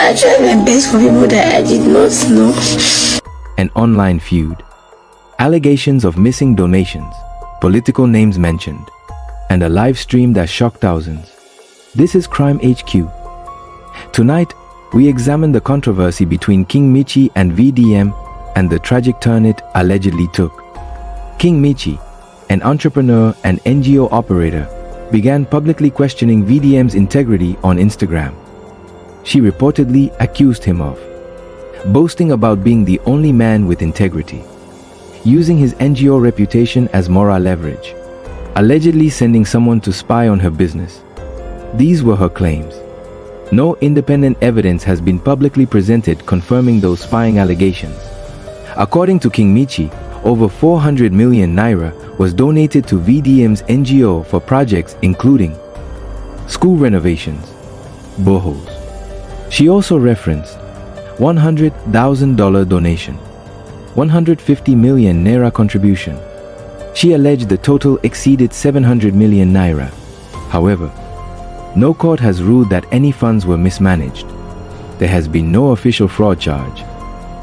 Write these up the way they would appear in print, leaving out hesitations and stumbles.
I tried my best for people that I did not know. An online feud. Allegations of missing donations, political names mentioned, and a live stream that shocked thousands. This is Crime HQ. Tonight, we examine the controversy between King Mitchy and VDM and the tragic turn it allegedly took. King Mitchy, an entrepreneur and NGO operator, began publicly questioning VDM's integrity on Instagram. She reportedly accused him of boasting about being the only man with integrity, using his NGO reputation as moral leverage, allegedly sending someone to spy on her business. These were her claims. No independent evidence has been publicly presented confirming those spying allegations. According to King Mitchy, over 400 million naira was donated to VDM's NGO for projects including school renovations, boreholes. She also referenced $100,000 donation, 150 million naira contribution. She alleged the total exceeded 700 million naira. However, no court has ruled that any funds were mismanaged. There has been no official fraud charge.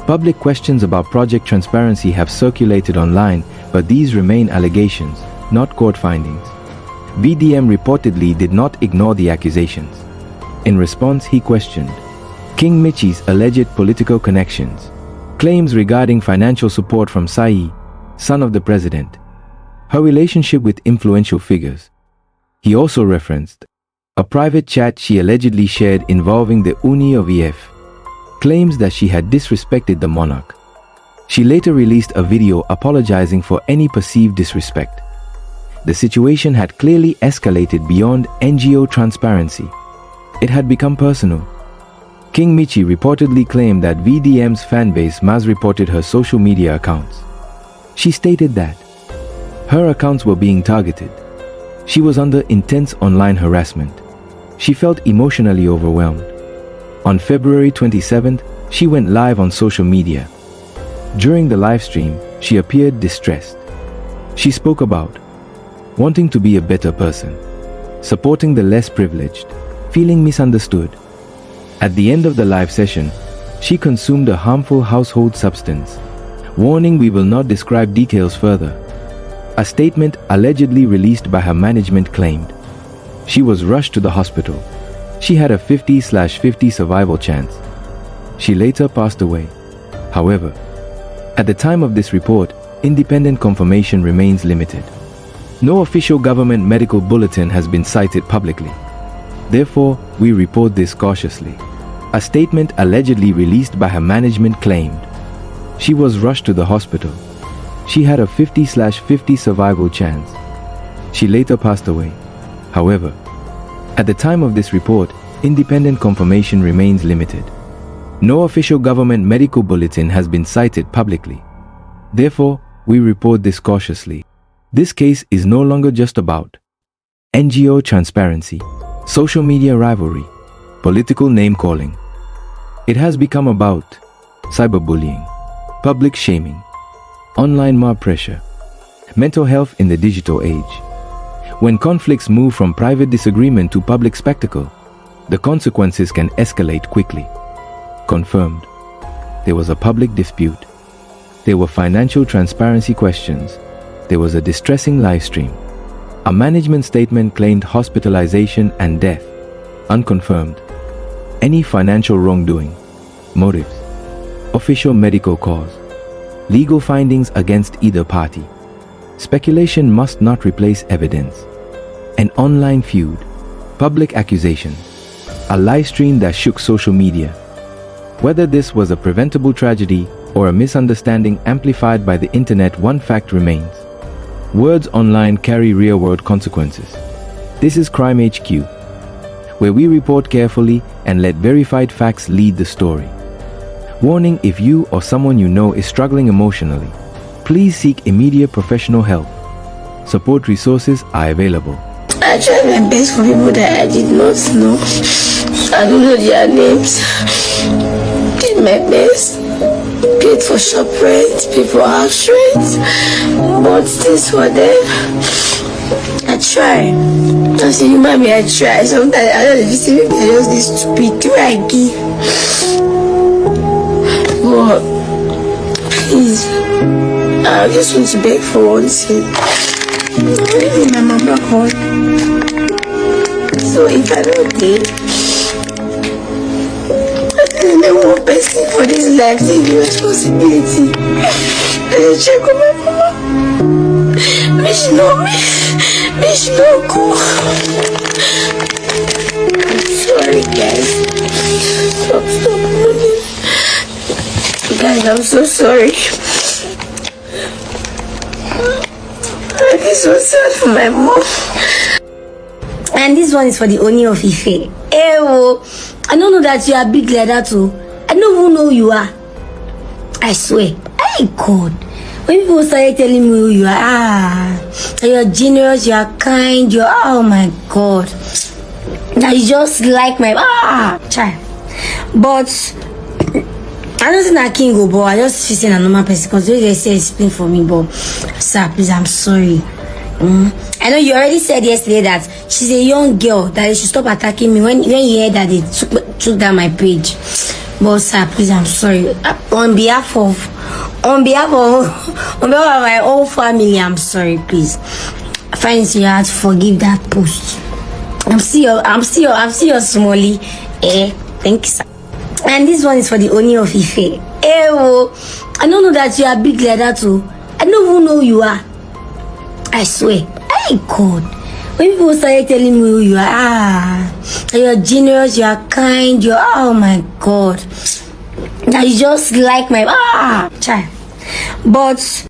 Public questions about project transparency have circulated online, but these remain allegations, not court findings. VDM reportedly did not ignore the accusations. In response, he questioned King Mitchy's alleged political connections, claims regarding financial support from Sai, son of the president, her relationship with influential figures. He also referenced a private chat she allegedly shared involving the Uni of EF, claims that she had disrespected the monarch. She later released a video apologizing for any perceived disrespect. The situation had clearly escalated beyond NGO transparency. It had become personal. King Mitchy reportedly claimed that VDM's fanbase misreported her social media accounts. She stated that her accounts were being targeted. She was under intense online harassment. She felt emotionally overwhelmed. On February 27th, she went live on social media. During the live stream, she appeared distressed. She spoke about wanting to be a better person, supporting the less privileged, feeling misunderstood. At the end of the live session, she consumed a harmful household substance. Warning: we will not describe details further. A statement allegedly released by her management claimed she was rushed to the hospital. She had a 50/50 survival chance. She later passed away. However, at the time of this report, independent confirmation remains limited. No official government medical bulletin has been cited publicly. Therefore, we report this cautiously. A statement allegedly released by her management claimed she was rushed to the hospital. She had a 50/50 survival chance. She later passed away. However, at the time of this report, independent confirmation remains limited. No official government medical bulletin has been cited publicly. Therefore, we report this cautiously. This case is no longer just about NGO transparency, social media rivalry, political name-calling. It has become about cyberbullying, public shaming, online mob pressure, mental health in the digital age. When conflicts move from private disagreement to public spectacle, the consequences can escalate quickly. Confirmed. There was a public dispute. There were financial transparency questions. There was a distressing live stream. A management statement claimed hospitalization and death. Unconfirmed. Any financial wrongdoing. Motives. Official medical cause. Legal findings against either party. Speculation must not replace evidence. An online feud. Public accusation. A live stream that shook social media. Whether this was a preventable tragedy or a misunderstanding amplified by the internet, one fact remains. Words online carry real-world consequences. This is Crime HQ, where we report carefully and let verified facts lead the story. Warning: if you or someone you know is struggling emotionally, please seek immediate professional help. Support resources are available. I tried my best for people that I did not know. I don't know their names. Did my best. Paid for shop rent, paid for house rent, bought things for them. I try. As a human being, I try. Sometimes I don't see people just this stupid. Do I give? I just want to beg for one thing. I need my mama home. So if I don't take, there's no one person for this life taking responsibility. Let me check on my mama. May she know me. May she know go. I'm sorry, guys. Stop running. Guys, I'm so sorry. This was sad for my mom. And this one is for the Oni of Ife. Ew, I don't know that you are big like that too. I don't even know who you are. I swear. Hey God. When people started telling me who you are, you're generous, you're kind, you're, oh my God. That you just like my, child. But I don't think that King go, but I just feel saying a normal person because they say it's plain for me, but sir, please, I'm sorry. I know you already said yesterday that she's a young girl, that they should stop attacking me when you heard that they took down my page. But sir, please, I'm sorry. On behalf of my whole family, I'm sorry, please. I find it hard to forgive that post. I'm still your Somali. Thank you, sir. And this one is for the Oni of Ife. Ew, I don't know that you are big like that too. I don't even know who you are. I swear. Hey God. When people started telling me who you are, you're generous, you're kind, you're, oh my God. That you just like my, child. But